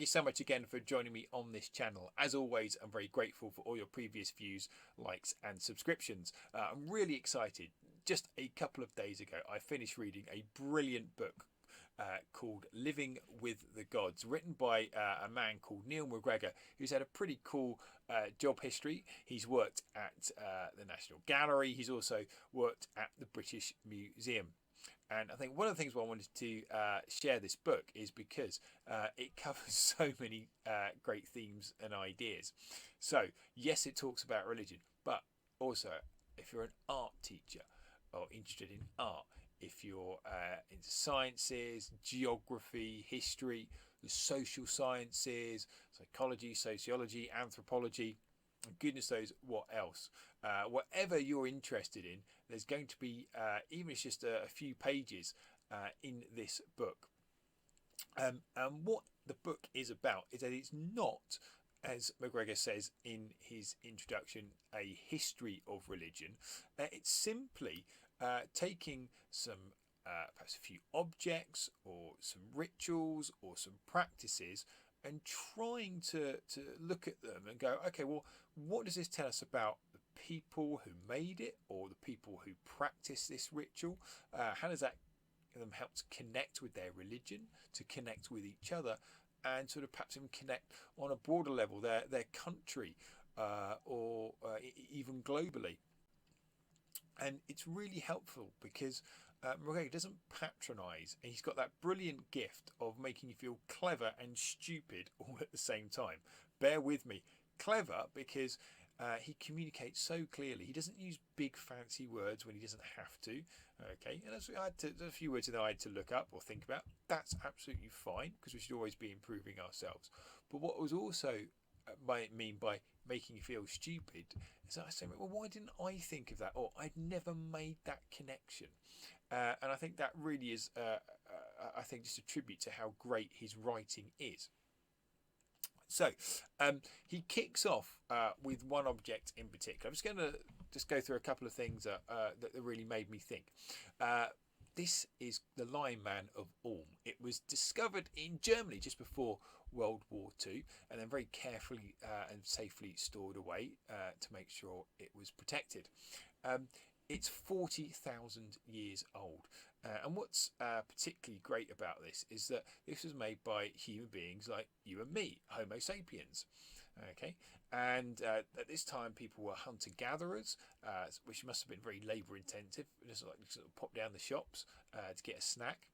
so much again for joining me on this channel. As always, I'm very grateful for all your previous views, likes and subscriptions. I'm really excited. Just a couple of days ago, I finished reading a brilliant book called Living with the Gods, written by a man called Neil MacGregor, who's had a pretty cool job history. He's worked at the National Gallery. He's also worked at the British Museum. And I think one of the things why I wanted to share this book is because it covers so many great themes and ideas. So, yes, it talks about religion, but also if you're an art teacher or interested in art, if you're into sciences, geography, history, the social sciences, psychology, sociology, anthropology, and goodness knows what else. Whatever you're interested in, there's going to be, even if it's just a few pages in this book. And what the book is about is that it's not, as MacGregor says in his introduction, a history of religion. It's simply taking some, perhaps a few objects or some rituals or some practices and trying to look at them and go, okay, well, what does this tell us about the people who made it or the people who practice this ritual? How does that help to connect with their religion, to connect with each other, and sort of perhaps even connect on a broader level their country or even globally? And it's really helpful because MacGregor doesn't patronise, and he's got that brilliant gift of making you feel clever and stupid all at the same time. Bear with me. Clever because he communicates so clearly. He doesn't use big fancy words when he doesn't have to. Okay, and there's a few words that I had to look up or think about. That's absolutely fine because we should always be improving ourselves. But what was also mean by making you feel stupid is that I say, well, why didn't I think of that? Or I'd never made that connection. And I think that really is, I think, just a tribute to how great his writing is. So he kicks off with one object in particular. I'm just going to go through a couple of things that really made me think. This is the Lion Man of Ulm. It was discovered in Germany just before World War II and then very carefully and safely stored away to make sure it was protected. It's 40,000 years old. And what's particularly great about this is that this was made by human beings like you and me, Homo sapiens. Okay, and at this time people were hunter-gatherers, which must have been very labour-intensive, just like sort of pop down the shops to get a snack.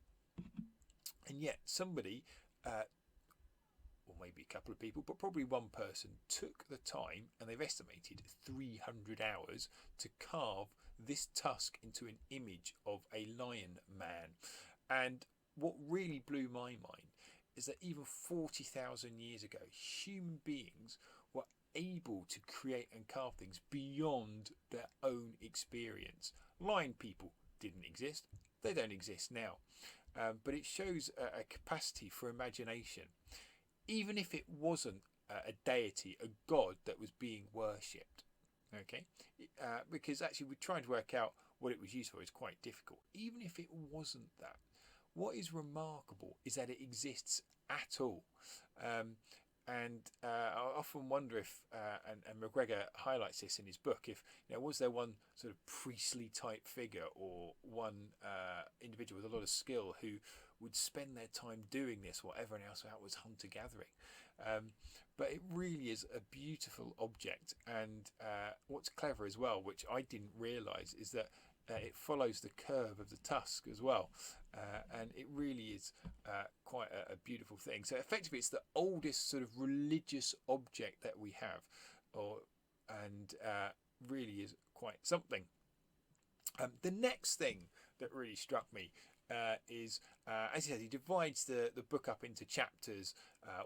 And yet somebody, or maybe a couple of people, but probably one person, took the time, and they've estimated 300 hours, to carve this tusk into an image of a lion man. And what really blew my mind is that even 40,000 years ago, human beings were able to create and carve things beyond their own experience. Lion people didn't exist. They don't exist now. But it shows a capacity for imagination. Even if it wasn't a deity, a god that was being worshipped. Okay, because actually we're trying to work out what it was used for is quite difficult. Even if it wasn't that, what is remarkable is that it exists at all. And I often wonder if, and MacGregor highlights this in his book, if was there one sort of priestly type figure or one individual with a lot of skill who would spend their time doing this while everyone else out was hunter gathering. But it really is a beautiful object, and what's clever as well, which I didn't realise, is that it follows the curve of the tusk as well, and it really is quite a beautiful thing. So effectively it's the oldest sort of religious object that we have, and really is quite something. The next thing that really struck me is, as he said, he divides the book up into chapters.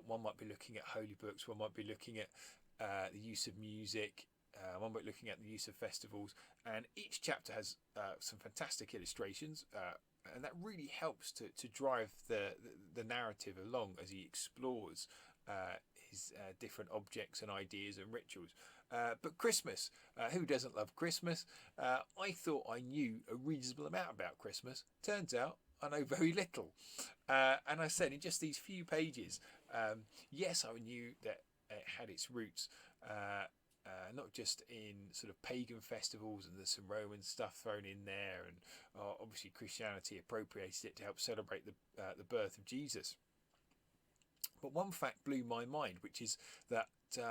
One might be looking at holy books, one might be looking at the use of music, one might be looking at the use of festivals, and each chapter has some fantastic illustrations, and that really helps to drive the narrative along as he explores his different objects and ideas and rituals. But Christmas, who doesn't love Christmas? I thought I knew a reasonable amount about Christmas. Turns out I know very little. And I said in just these few pages, Yes, I knew that it had its roots not just in sort of pagan festivals, and there's some Roman stuff thrown in there, and obviously Christianity appropriated it to help celebrate the birth of Jesus. But one fact blew my mind, which is that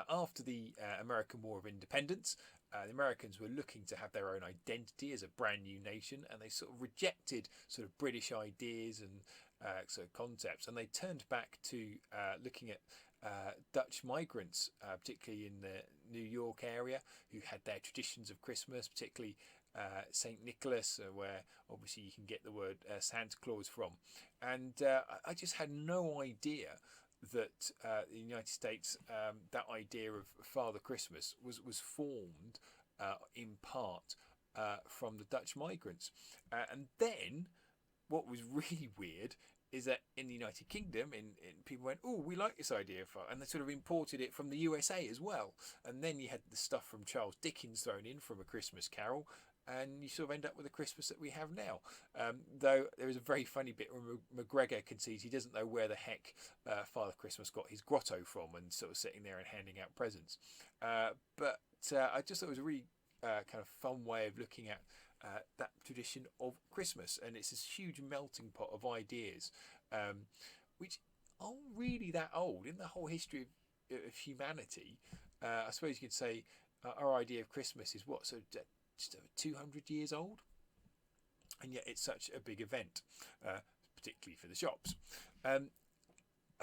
after the American War of Independence, the Americans were looking to have their own identity as a brand new nation, and they sort of rejected sort of British ideas and sort of concepts, and they turned back to looking at Dutch migrants, particularly in the New York area, who had their traditions of Christmas, particularly St. Nicholas, where obviously you can get the word Santa Claus from. And I just had no idea that the United States, that idea of Father Christmas was formed in part from the Dutch migrants. And then what was really weird is that in the United Kingdom, people went, oh, we like this idea, and they sort of imported it from the USA as well. And then you had the stuff from Charles Dickens thrown in from A Christmas Carol, and you sort of end up with the Christmas that we have now. Though there is a very funny bit where MacGregor concedes he doesn't know where the heck Father Christmas got his grotto from, and sort of sitting there and handing out presents. But I just thought it was a really kind of fun way of looking at that tradition of Christmas, and it's this huge melting pot of ideas, which aren't really that old in the whole history of humanity. I suppose you could say our idea of Christmas is what, so just over 200 years old, and yet it's such a big event, particularly for the shops. A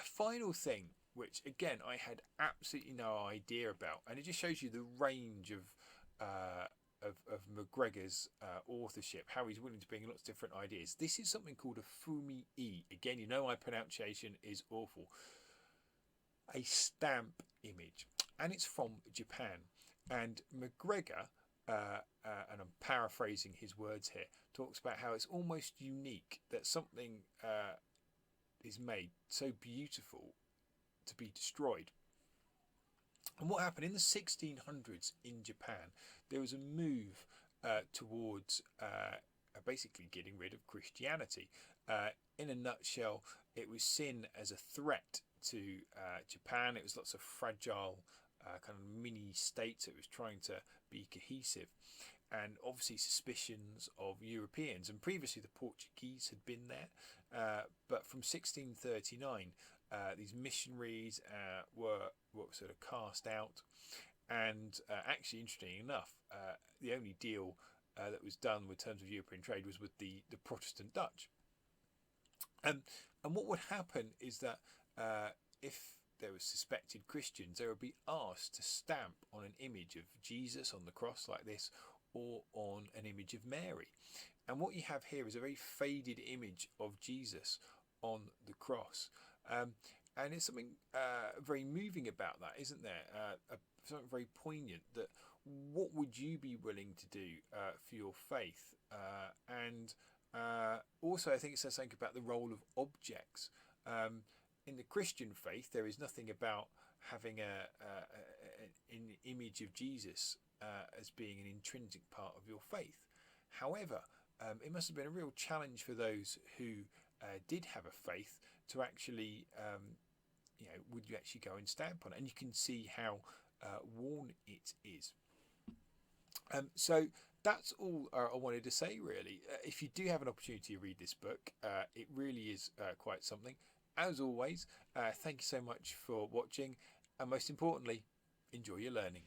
final thing, which again I had absolutely no idea about, and it just shows you the range of MacGregor's authorship, how he's willing to bring lots of different ideas. This is something called a Fumi II. Again, you know my pronunciation is awful. A stamp image, and it's from Japan. And MacGregor, and I'm paraphrasing his words here, talks about how it's almost unique that something is made so beautiful to be destroyed. And what happened in the 1600s in Japan, there was a move towards basically getting rid of Christianity. In a nutshell, it was seen as a threat to Japan. It was lots of fragile kind of mini states. It was trying to be cohesive, and obviously suspicions of Europeans. And previously the Portuguese had been there, but from 1639 these missionaries were sort of cast out, and actually, interestingly enough, the only deal that was done with terms of European trade was with the Protestant Dutch. And what would happen is that if there were suspected Christians, they would be asked to stamp on an image of Jesus on the cross like this, or on an image of Mary. And what you have here is a very faded image of Jesus on the cross. And it's something very moving about that, isn't there? Something very poignant, that what would you be willing to do for your faith? And also I think it says something about the role of objects. In the Christian faith, there is nothing about having an image of Jesus as being an intrinsic part of your faith. However, it must have been a real challenge for those who did have a faith to actually, would you actually go and stamp on it? And you can see how worn it is. So that's all I wanted to say, really. If you do have an opportunity to read this book, it really is quite something. As always, thank you so much for watching, and most importantly, enjoy your learning.